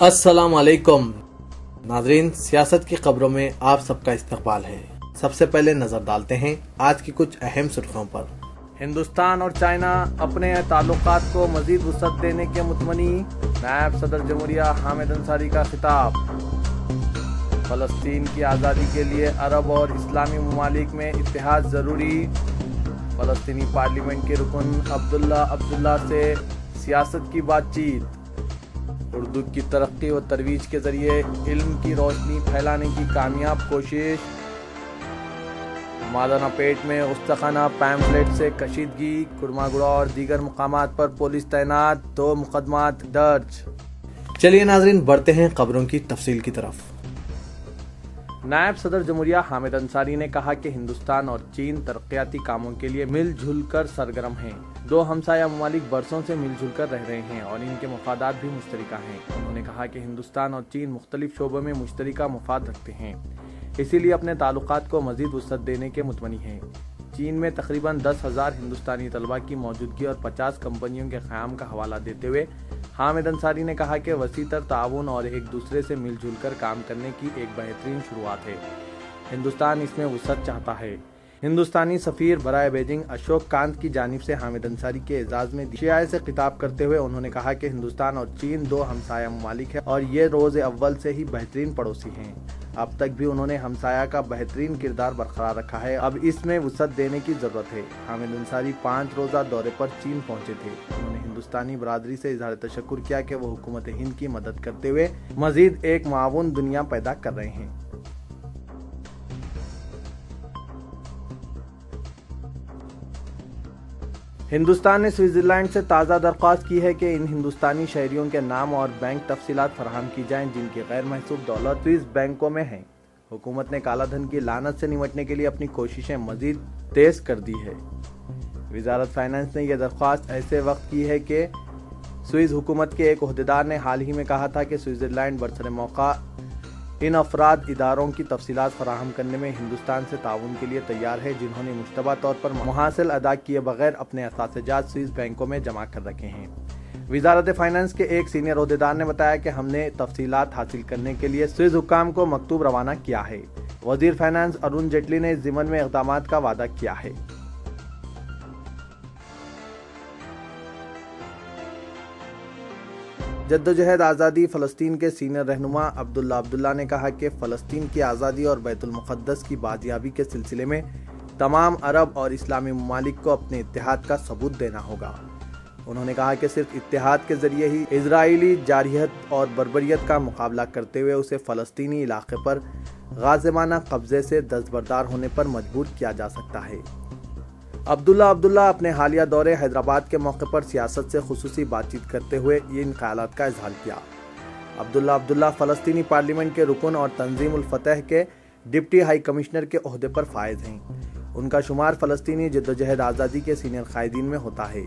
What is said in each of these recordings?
अस्सलाम वालेकुम नाज़रीन, सियासत की खबरों में आप सबका इस्तकबाल है। सबसे पहले नजर डालते हैं आज की कुछ अहम सुर्खियों पर। हिंदुस्तान और चाइना अपने ताल्लुकात को मजीद वुसअत देने के मुतमनी, नायब सदर जमहूरिया हामिद अंसारी का खिताब। फलस्तीन की आज़ादी के लिए अरब और इस्लामी ममालिक में इत्तेहाद ज़रूरी। फलस्तीनी पार्लियामेंट के रुकन अब्दुल्ला से सियासत की बातचीत। उर्दू की तरक्की व तरवीज के जरिए इल्म की रोशनी फैलाने की कामयाब कोशिश। मादाना पेट में उस्तखाना पैम्फलेट से कशीदगी, कुरमागुड़ा और दीगर मुकामात पर पुलिस तैनात, 2 मुकदमात दर्ज। चलिए नाजरीन, बढ़ते हैं खबरों की तफसील की तरफ। नायब सदर जमहूरिया हामिद अंसारी ने कहा कि हिंदुस्तान और चीन तरक्याती कामों के लिए मिलजुल कर सरगर्म हैं। 2 हमसाया ममालिक बरसों से मिलजुल कर रह रहे हैं और इनके मफादात भी मुश्तरका हैं। उन्होंने कहा कि हिंदुस्तान और चीन मुख्तलिफ शोबों में मुश्तरका मफाद रखते हैं, इसीलिए अपने ताल्लुकात को मजीद वुसअत देने के मुतमनी हैं। चीन में तकरीबन 10,000 हिंदुस्तानी तलबा की मौजूदगी और 50 कंपनियों के क़याम का हवाला देते हुए हामिद अंसारी ने कहा कि वसीतर ताउन और एक दूसरे से मिलजुल कर काम करने की एक बेहतरीन शुरुआत है। हिंदुस्तान इसमें वुसअत चाहता है। हिंदुस्तानी सफीर बराए बीजिंग अशोक कांत की जानिब से हामिद अंसारी के एजाज में शियाए से खिताब करते हुए उन्होंने कहा कि हिंदुस्तान और चीन 2 हमसाया ममालिक है और ये रोज़ अव्वल से ही बेहतरीन पड़ोसी हैं। अब तक भी उन्होंने हमसाया का बेहतरीन किरदार बरकरार रखा है, अब इसमें वुसअत देने की जरूरत है। हामिद अंसारी 5 रोज़ा दौरे पर चीन पहुंचे थे। उन्होंने हिंदुस्तानी बरादरी से इजहार तशक्कुर किया कि वो हुकूमत हिंद की मदद करते हुए मजीद एक माऊन दुनिया पैदा कर रहे हैं। हिंदुस्तान ने स्विट्जरलैंड से ताज़ा दरख्वास्त की है कि इन हिंदुस्तानी शहरियों के नाम और बैंक तफसीलात फराहम की जाएं जिनकी गैर महसूब दौलत स्विस बैंकों में है। हुकूमत ने काला धन की लानत से निपटने के लिए अपनी कोशिशें मजीद तेज कर दी है। वजारत फाइनेंस ने यह दरख्वास्त ऐसे वक्त की है कि स्विस हुकूमत के एक ओहदेदार ने हाल ही में कहा था कि स्विट्जरलैंड बरसर मौका इन अफराद इदारों की तफसीलात फराहम करने में हिंदुस्तान से ताउन के लिए तैयार है जिन्होंने मुश्तबा तौर पर मुहासिल अदा किए बगैर अपने असातिजात स्विस बैंकों में जमा कर रखे हैं। वजारत फाइनेंस के एक सीनियर ओहदेदार ने बताया कि हमने तफसीलात हासिल करने के लिए स्विस हुकाम को मकतूब रवाना किया है। वजीर फाइनेंस अरुण जेटली ने इस ज़िमन में इक़दाम का वादा किया है। जद्दोजहद आज़ादी फ़लस्तीन के सीनियर रहनुमा अब्दुल्ला ने कहा कि फ़लस्तीन की आज़ादी और बैतुल मुक़द्दस की बाजियाबी के सिलसिले में तमाम अरब और इस्लामी ममालिक को अपने इत्तेहाद का सबूत देना होगा। उन्होंने कहा कि सिर्फ इत्तेहाद के ज़रिए ही इजरायली जारहियत और बर्बरियत का मुकाबला करते हुए उसे फ़लस्तीनी इलाक़े पर गाज़िमाना कब्ज़े से दस्तबरदार होने पर मजबूर किया जा सकता है। अब्दुल्ला अपने हालिया दौरे हैदराबाद के मौके पर सियासत से खुसूसी बातचीत करते हुए इन ख्यालात का इजहार किया। अब्दुल्ला फ़लस्तीनी पार्लियामेंट के रुकन और तंजीम उल फतह के डिप्टी हाई कमिश्नर के ओहदे पर फायज हैं। उनका शुमार फ़लस्तीनी जद्दोजहद आज़ादी के सीनियर कायदीन में होता है।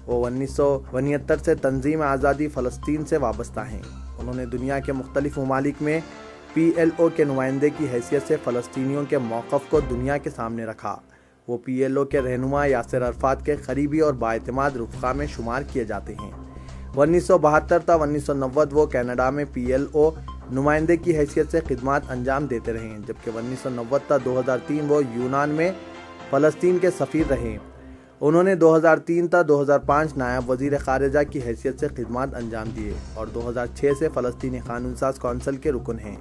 वो 1969 से तंजीम आज़ादी फ़लस्तीन से वाबस्ता हैं। उन्होंने दुनिया के मुख्तलिफ ममालिक में PLO के नुमाइंदे की हैसियत से फ़लस्तीनियों के मौक़िफ़ को दुनिया के सामने रखा। वो PLO के रहनुमा यासिर अरफात के करीबी और बाएतमाद रुफ़क़ा में शुमार किए जाते हैं। 1972 था 1990 वो कनाडा में PLO नुमाइंदे की हैसियत से खिदमात अंजाम देते रहे, जबकि 1990 था 2003 वो यूनान में फ़लस्तीन के सफ़ीर रहे। उन्होंने 2003 था 2005 नायब वज़ीर ख़ारिजा की हैसियत से खिदमात अंजाम दिए और 2006 से फ़लस्तीनी क़ानून साज़ कौंसिल के रुकन हैं।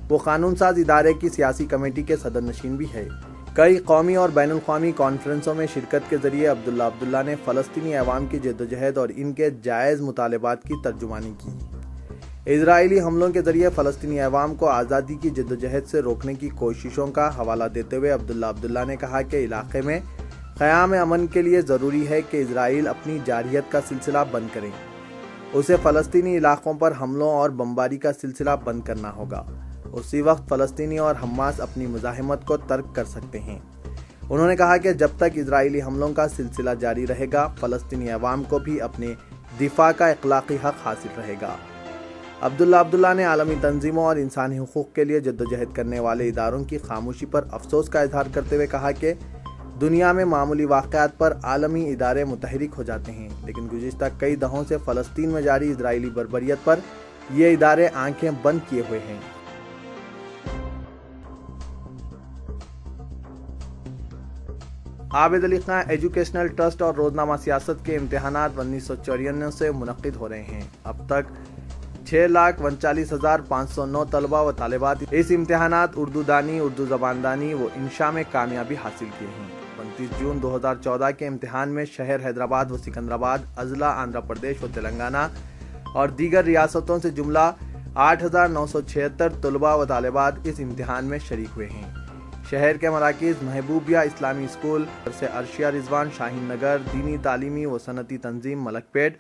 वो क़ानून साज़ इदारे की सियासी कमेटी के सदर नशीन भी है। कई कौमी और बैनुल क़ौमी कॉन्फ्रेंसों में शिरकत के ज़रिए अब्दुल्ला ने फ़लस्तीनी अवाम की जद्दोजहद और इनके जायज़ मुतालबात की तर्जुमानी की। इजरायली हमलों के ज़रिए फ़लस्तीनी अवाम को आज़ादी की जद्दोजहद से रोकने की कोशिशों का हवाला देते हुए अब्दुल्ला ने कहा कि इलाक़े में क़याम अमन के लिए ज़रूरी है कि इजराइल अपनी जारहियत का सिलसिला बंद करें। उसे फ़लस्तीनी इलाक़ों पर हमलों और बमबारी का सिलसिला बंद करना होगा। उसी वक्त फ़लस्तीनी और हमास अपनी मुज़ाहिमत को तर्क कर सकते हैं। उन्होंने कहा कि जब तक इजरायली हमलों का सिलसिला जारी रहेगा, फ़लस्तीनी अवाम को भी अपने दिफा का इख़लाक़ी हक़ हासिल रहेगा। अब्दुल्ला ने आलमी तंजीमों और इंसानी हुकूक़ के लिए जद्दोजहद करने वाले इदारों की खामोशी पर अफसोस का इजहार करते हुए कहा कि दुनिया में मामूली वाक़यात पर आलमी इदारे मुतहरिक हो जाते हैं, लेकिन गुज़िश्ता कई दहों से फ़लस्तीन में जारी इजरायली बर्बरियत पर ये इदारे आंखें बंद किए हुए हैं। आबिद अली खां एजुकेशनल ट्रस्ट और रोजनामा सियासत के इम्तिहानात 1994 से मुनक्किद हो रहे हैं। अब तक 6,39,509 तलबा व तालिबात इस इम्तिहानात उर्दू दानी, उर्दू ज़बानदानी व इंशा में कामयाबी हासिल की हैं। 29 जून 2014 के इम्तिहान में शहर हैदराबाद व सिकंदराबाद, अजला आंध्र प्रदेश व तेलंगाना और दीगर रियासतों से जुमला 8,976 तलबा व तालिबात इस इम्तिहान में शरीक हुए हैं। शहर के मराकिज़ महबूबिया इस्लामी स्कूल से अर्शिया रिजवान शाहीन नगर, दीनी तालीमी व सनती तंजीम मलकपेट,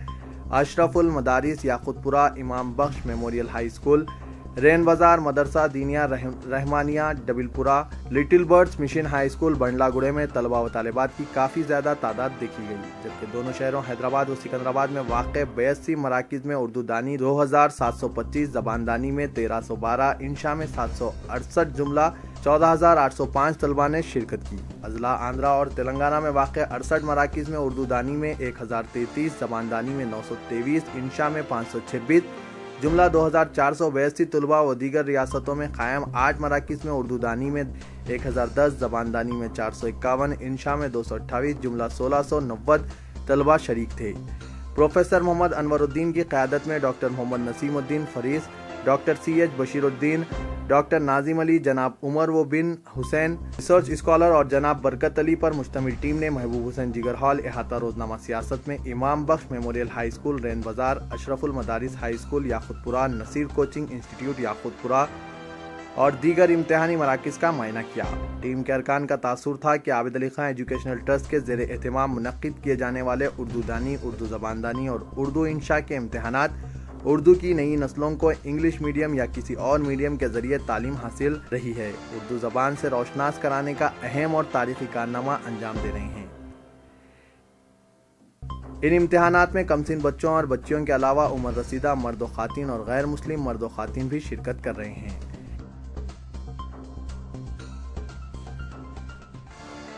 अशरफुल Madaris Yakutpura, Imam Bakhsh memorial high school, Rein Bazar Madrasa Diniya Rahmaniya Dabeerpura, little birds mission high school Bandlaguda में तलबा व तालिबात की काफ़ी ज़्यादा तादाद देखी गई, जबकि दोनों शहरों हैदराबाद व सिकंदराबाद में वाक़े 82 मराकिज़ में उर्दू दानी 2,725, ज़बानदानी में 1,312, इंशा में 768 जुमला 14,805 तलबा ने शिरकत की। अजला आंध्रा और तेलंगाना में वाक़े 68 मराकिज़ में उर्दू दानी में 1,033, ज़बानदानी में 923, इंशा में 526, जुमला 2,482 तलबा व दीगर रियासतों में कायम 8 मराकिज़ में उर्दू दानी में 1,010, ज़बानदानी में 451, इंशा में 228, जुमला 1,690 तलबा शरीक थे। प्रोफेसर मोहम्मद अनवरुद्दीन की क़यादत में doctor Mohammed Naseeruddin Faris, doctor CH Basheeruddin, doctor Nazim Ali, जनाब उमर व बिन हुसैन रिसर्च स्कॉलर और जनाब बरकत अली पर मुश्तमिल टीम ने महबूब हुसैन जिगर हॉल अहाता रोजनामा सियासत में Imam Bakhsh memorial high school Rein Bazar, Ashraful Madaris high school Yakutpura, Naseer coaching institute Yakutpura और दीगर इम्तिहानी मराकिज़ का मुआयना किया। टीम के अरकान का तासुर था कि आबिद अली खां एजुकेशनल ट्रस्ट के ज़ेर एहतमाम मुनक्किद किए जाने वाले उर्दू दानी, उर्दू ज़बानदानी और उर्दू इंशा के इम्तिहानात उर्दू की नई नस्लों को इंग्लिश मीडियम या किसी और मीडियम के ज़रिए तालीम हासिल रही है, उर्दू ज़बान से रोशनास कराने का अहम और तारीख़ी कारनामा अंजाम दे रहे हैं। इन इम्तिहानात में कमसिन बच्चों और बच्चियों के अलावा उम्र रसीदा मर्द व ख़ातीन और गैर मुस्लिम मर्द व ख़ातीन भी शिरकत कर रहे हैं।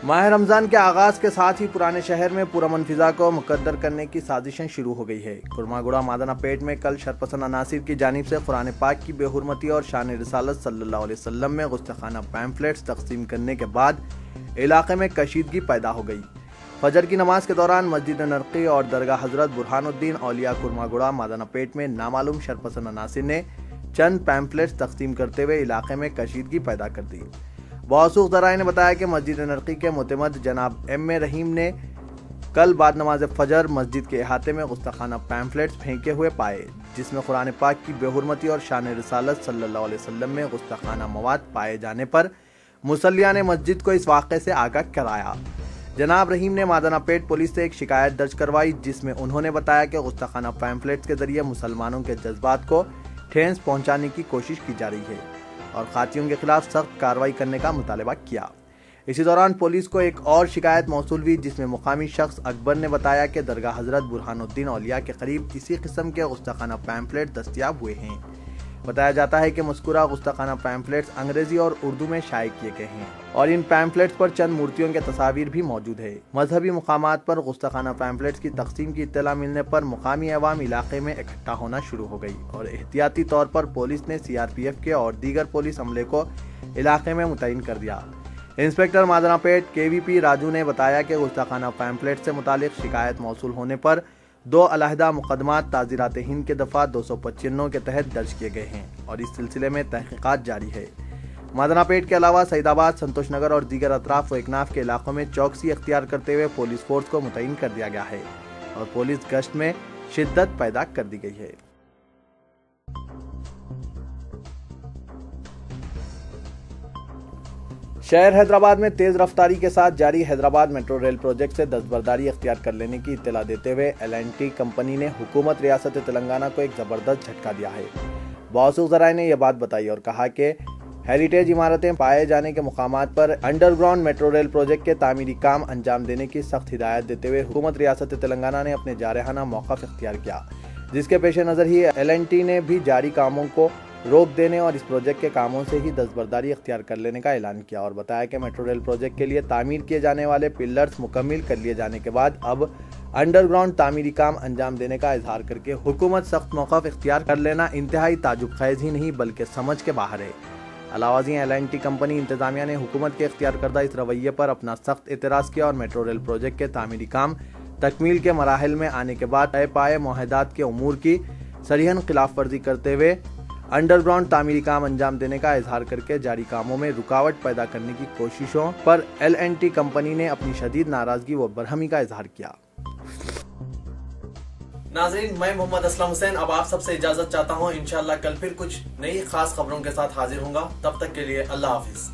माह रमज़ान के आगाज़ के साथ ही पुराने शहर में पुरअमन फ़िज़ा को मुकद्दर करने की साजिशें शुरू हो गई है। कुरमागुड़ा मादना पेट में कल शरपसंद अनासिर की जानिब से कुरान पाक की बेहुरमती और शान रिसालत सल्लल्लाहु अलैहि वसल्लम में गुस्ताखाना पैम्फलेट्स तकसीम करने के बाद इलाके में कशीदगी पैदा हो गई। फजर की नमाज के दौरान मस्जिद नरकी और दरगाह हज़रत बुरहानुद्दीन औलिया कुरमागुड़ा मादना पेट में नामालूम शरपसंद अनासिर ने चंद पैम्फलेट्स तकसीम करते हुए इलाके में कशीदगी पैदा कर दी। बावसूख ज़राए ने बताया कि मस्जिद नरकी के मुतमद जनाब M.A. रहीम ने कल बाद नमाज फजर मस्जिद के अहाते में गुस्ताखाना पैम्फलेट्स फेंके हुए पाए, जिसमें कुरान पाक की बेहुरमती और शान रिसालत सल्लल्लाहु अलैहि वसल्लम में गुस्ताखाना मवाद पाए जाने पर मुसल्लिया ने मस्जिद को इस वाक़े से आगाह कराया। जनाब रहीम ने मादना पेट पुलिस से एक शिकायत दर्ज करवाई, जिसमें उन्होंने बताया कि गुस्ताखाना पैम्फलेट्स के जरिए मुसलमानों के जज्बात को ठेस पहुँचाने की कोशिश की जा रही है और खातियों के खिलाफ सख्त कार्रवाई करने का मुतालबा किया। इसी दौरान पुलिस को एक और शिकायत मौसूल हुई, जिसमें मुकामी शख्स अकबर ने बताया कि दरगाह हज़रत बुरहानुद्दीन औलिया के करीब इसी किस्म के गुस्ताखाना पैम्फलेट दस्तयाब हुए हैं। बताया जाता है कि मज़कूरा गुस्ताखाना पैम्फलेट्स अंग्रेजी और उर्दू में शाये किए गए हैं और इन पैम्फलेट्स पर चंद मूर्तियों के तस्वीर भी मौजूद है। मजहबी मुकामात पर गुस्ताखाना पैम्फलेट्स की तकसीम की इत्तला मिलने पर मुकामी अवाम इलाके में इकट्ठा होना शुरू हो गई और एहतियाती तौर पर पुलिस ने CRPF के और दीगर पुलिस अमले को इलाके में मुतय्यन कर दिया। इंस्पेक्टर मादना पेट KVP राजू ने बताया कि गुस्ताखाना पैम्फलेट से मुतालिक शिकायत मौसूल होने पर 2 अलहदा मुकदमात ताज़ीरात हिंद के दफ़ा 295 के तहत दर्ज किए गए हैं और इस सिलसिले में तहक़ीक़ात जारी है। मादना पेट के अलावा सईदाबाद, संतोष नगर और दीगर अतराफ व एकनाफ के इलाकों में चौकसी अख्तियार करते हुए पुलिस फोर्स को मुतय्यन कर दिया गया है और पुलिस गश्त में शिद्दत पैदा कर दी गई है। शहर हैदराबाद में तेज रफ्तारी के साथ जारी हैदराबाद मेट्रो रेल प्रोजेक्ट से दस्तबरदारी अख्तियार कर लेने की इत्तला देते हुए L&T कंपनी ने हुकूमत रियासत तेलंगाना को एक ज़बरदस्त झटका दिया है। बावसूख ज़राए ने यह बात बताई और कहा कि हेरिटेज इमारतें पाए जाने के मुकामात पर अंडरग्राउंड मेट्रो रेल प्रोजेक्ट के तामीरी काम अंजाम देने की सख्त हिदायत देते हुए हुकूमत रियासत तेलंगाना ने अपने जारहाना मौक़िफ़ इख्तियार किया, जिसके पेश नज़र ही L&T ने भी जारी कामों को रोक देने और इस प्रोजेक्ट के कामों से ही दस्तबरदारी अख्तियार कर लेने का ऐलान किया और बताया कि मेट्रो रेल प्रोजेक्ट के लिए तामीर किए जाने वाले पिलर्स मुकम्मल कर लिए जाने के बाद अब انڈر گراؤنڈ تعمیری کام انجام دینے کا اظہار کر کے حکومت سخت موقف اختیار کر لینا انتہائی تعجب خیز ہی نہیں بلکہ سمجھ کے باہر ہے۔ علاوہ ازیں L&T کمپنی انتظامیہ نے حکومت کے اختیار کردہ اس رویے پر اپنا سخت اعتراض کیا اور میٹرو ریل پروجیکٹ کے تعمیری کام تکمیل کے مراحل میں آنے کے بعد طے پائے معاہدات کے امور کی صریحاً خلاف ورزی کرتے ہوئے انڈر گراؤنڈ تعمیری کام انجام دینے کا اظہار کر کے جاری کاموں میں رکاوٹ پیدا کرنے کی کوششوں پر L&T کمپنی نے اپنی شدید ناراضگی و برہمی کا اظہار کیا۔ ناظرین، میں محمد اسلم حسین اب آپ سب سے اجازت چاہتا ہوں۔ انشاءاللہ کل پھر کچھ نئی خاص خبروں کے ساتھ حاضر ہوں گا، تب تک کے لیے اللہ حافظ۔